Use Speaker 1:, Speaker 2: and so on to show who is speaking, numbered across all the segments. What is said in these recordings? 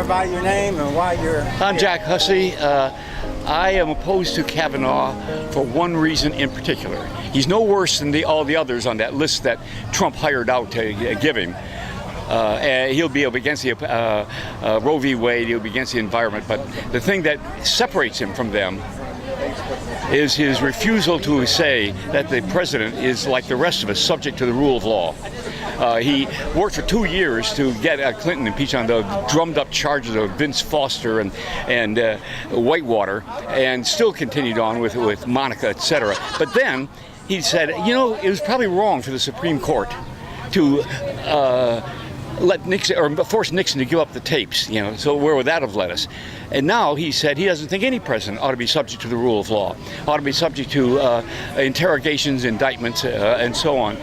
Speaker 1: About your name and why you're
Speaker 2: I'm Jack Hussey. I am opposed to Kavanaugh for one reason in particular. He's no worse than all the others on that list that Trump hired out to give him. He'll be against the Roe v. Wade, he'll be against the environment, but the thing that separates him from them is his refusal to say that the president is, like the rest of us, subject to the rule of law. He worked for 2 years to get Clinton impeached on the drummed-up charges of Vince Foster and Whitewater, and still continued on with Monica, etc. But then he said, you know, it was probably wrong for the Supreme Court to let Nixon, or force Nixon to give up the tapes, you know, so where would that have led us? And now he said he doesn't think any president ought to be subject to the rule of law, ought to be subject to interrogations, indictments, and so on,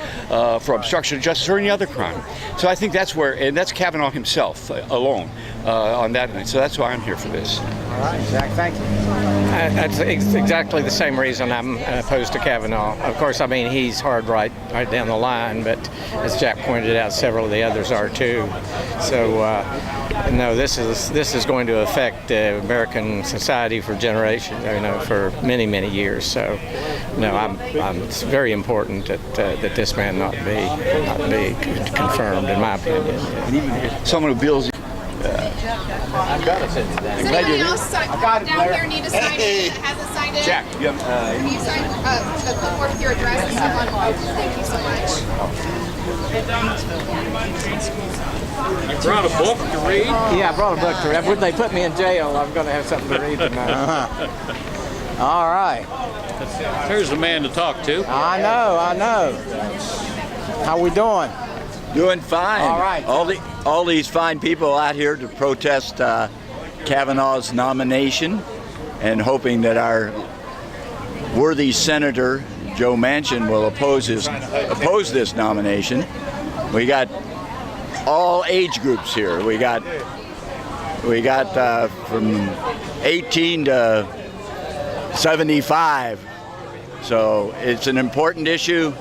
Speaker 2: for obstruction of justice or any other crime. So I think that's where, and that's Kavanaugh himself alone on that. So that's why I'm here for this.
Speaker 1: All right, Jack, thank you.
Speaker 3: That's exactly the same reason I'm opposed to Kavanaugh. Of course, I mean, he's hard right down the line, but as Jack pointed out, several of the others are too. So, no, this is going to affect American society for generations, you know, for many, many years. So, no, it's very important that this man not be confirmed, in my opinion.
Speaker 2: Someone who builds.
Speaker 4: I've got to send that. Does anybody else down here need to sign it? Hasn't signed it?
Speaker 2: Jack, you
Speaker 4: Can you sign the clipboard with your address and stuff on? Thank you so much.
Speaker 5: You brought a book to read?
Speaker 3: Yeah, I brought a book to read. When they put me in jail, I'm going to have something to read tonight.
Speaker 1: All right.
Speaker 5: Here's the man to talk to.
Speaker 1: I know. How we doing?
Speaker 6: Doing fine.
Speaker 1: All right.
Speaker 6: All these fine people out here to protest Kavanaugh's nomination, and hoping that our worthy Senator Joe Manchin will oppose this nomination. We got all age groups here. We got from 18 to 75. So it's an important issue,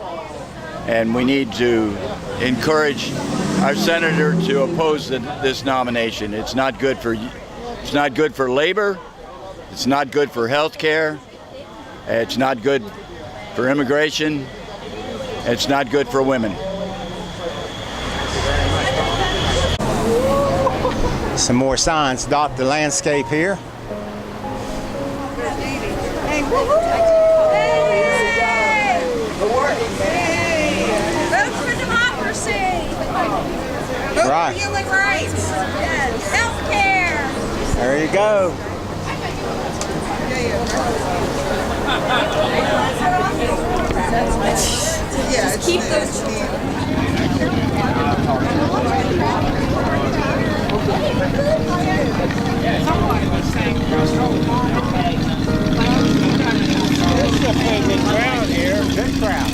Speaker 6: and we need to encourage our senator to oppose this nomination. It's not good for labor. It's not good for health care. It's not good for immigration. It's not good for women.
Speaker 1: Some more signs dot the landscape here. Right.
Speaker 4: Human rights. Yes. Health care.
Speaker 1: There you go.
Speaker 4: Just keep those.
Speaker 1: It's a big crowd here. Good crowd.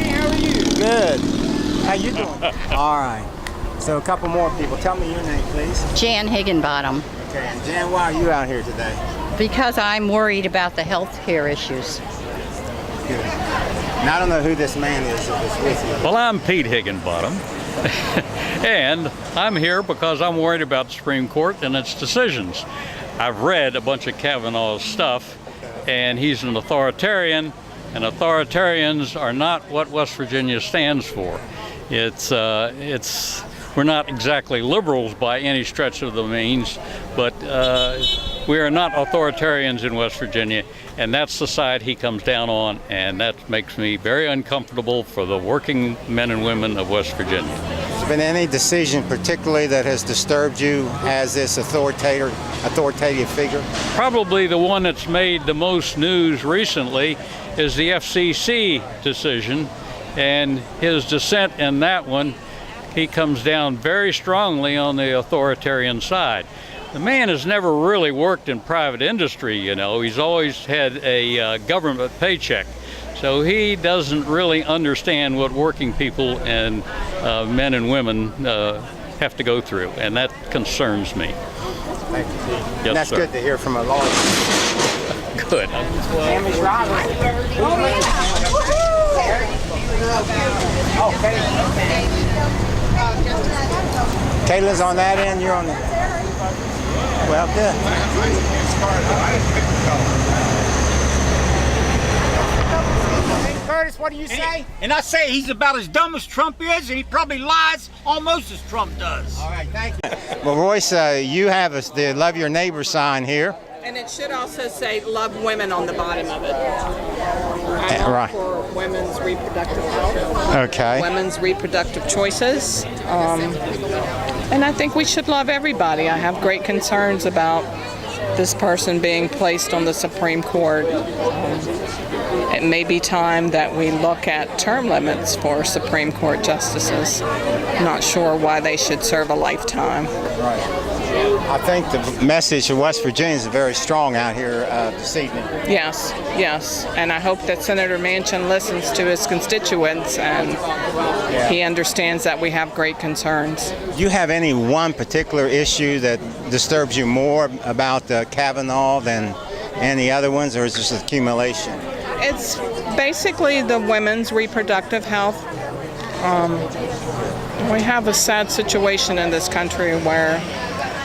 Speaker 1: How are you? Good. How you doing? All right. So a couple more people. Tell me your name, please.
Speaker 7: Jan Higginbottom.
Speaker 1: Okay. And Jan, why are you out here today?
Speaker 7: Because I'm worried about the health care issues.
Speaker 1: Good. Now I don't know who this man is that's with you.
Speaker 5: Well, I'm Pete Higginbottom, and I'm here because I'm worried about the Supreme Court and its decisions. I've read a bunch of Kavanaugh's stuff, and he's an authoritarian, and authoritarians are not what West Virginia stands for. We're not exactly liberals by any stretch of the means, but we are not authoritarians in West Virginia, and that's the side he comes down on, and that makes me very uncomfortable for the working men and women of West Virginia.
Speaker 1: Has there been any decision particularly that has disturbed you as this authoritative figure?
Speaker 5: Probably the one that's made the most news recently is the FCC decision, and his dissent in that one. He comes down very strongly on the authoritarian side. The man has never really worked in private industry, you know. He's always had a government paycheck. So he doesn't really understand what working people and men and women have to go through, and that concerns me.
Speaker 1: Thank you, Pete.
Speaker 5: Yes,
Speaker 1: And that's
Speaker 5: sir.
Speaker 1: good to hear from a lawyer.
Speaker 5: Good.
Speaker 1: Tammy's driving. Okay. Caitlin's on that end, you're on the... Well, good. Curtis, what do you say?
Speaker 8: And I say he's about as dumb as Trump is, and he probably lies almost as Trump does.
Speaker 1: All right, thank you. Well, Royce, you have the Love Your Neighbor sign here.
Speaker 9: And it should also say "Love Women" on the bottom of it. I'm
Speaker 1: Right.
Speaker 9: for women's reproductive health,
Speaker 1: Okay.
Speaker 9: women's reproductive choices, and I think we should love everybody. I have great concerns about this person being placed on the Supreme Court. It may be time that we look at term limits for Supreme Court justices. Not sure why they should serve a lifetime.
Speaker 1: I think the message of West Virginia is very strong out here this evening.
Speaker 9: Yes, yes, and I hope that Senator Manchin listens to his constituents and he understands that we have great concerns.
Speaker 1: Do you have any one particular issue that disturbs you more about Kavanaugh than any other ones, or is this accumulation?
Speaker 9: It's basically the women's reproductive health. We have a sad situation in this country where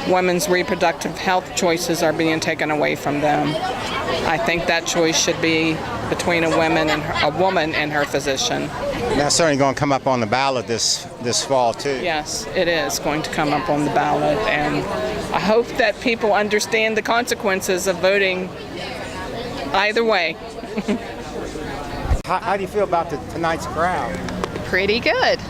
Speaker 9: women's reproductive health choices are being taken away from them. I think that choice should be between a woman and her physician.
Speaker 1: That's certainly going to come up on the ballot this fall too.
Speaker 9: Yes, it is going to come up on the ballot, and I hope that people understand the consequences of voting either way.
Speaker 1: How do you feel about tonight's crowd?
Speaker 4: Pretty good.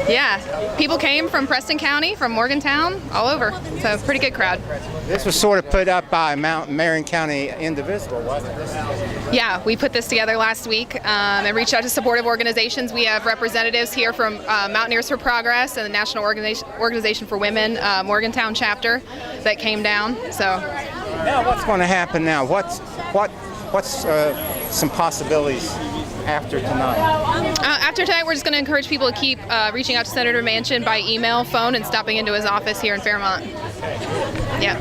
Speaker 4: Yeah, people came from Preston County, from Morgantown, all over. So pretty good crowd.
Speaker 1: This was sort of put up by Marion County Indivisible, wasn't it?
Speaker 4: Yeah, we put this together last week and reached out to supportive organizations. We have representatives here from Mountaineers for Progress and the National Organization for Women, Morgantown chapter, that came down. So
Speaker 1: Now, what's going to happen now? What's some possibilities after tonight?
Speaker 4: after tonight, we're just going to encourage people to keep reaching out to Senator Manchin by email, phone, and stopping into his office here in Fairmont. Yeah.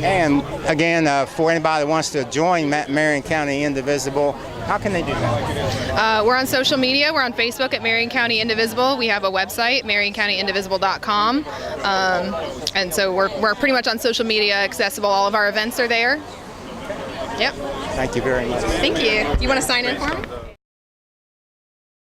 Speaker 1: And again, for anybody that wants to join Marion County Indivisible, how can they do that?
Speaker 4: We're on social media. We're on Facebook at Marion County Indivisible. We have a website, marioncountyindivisible.com. And so we're pretty much on social media accessible. All of our events are there. Yep.
Speaker 1: Thank you very much.
Speaker 4: Thank you. You want to sign in for me?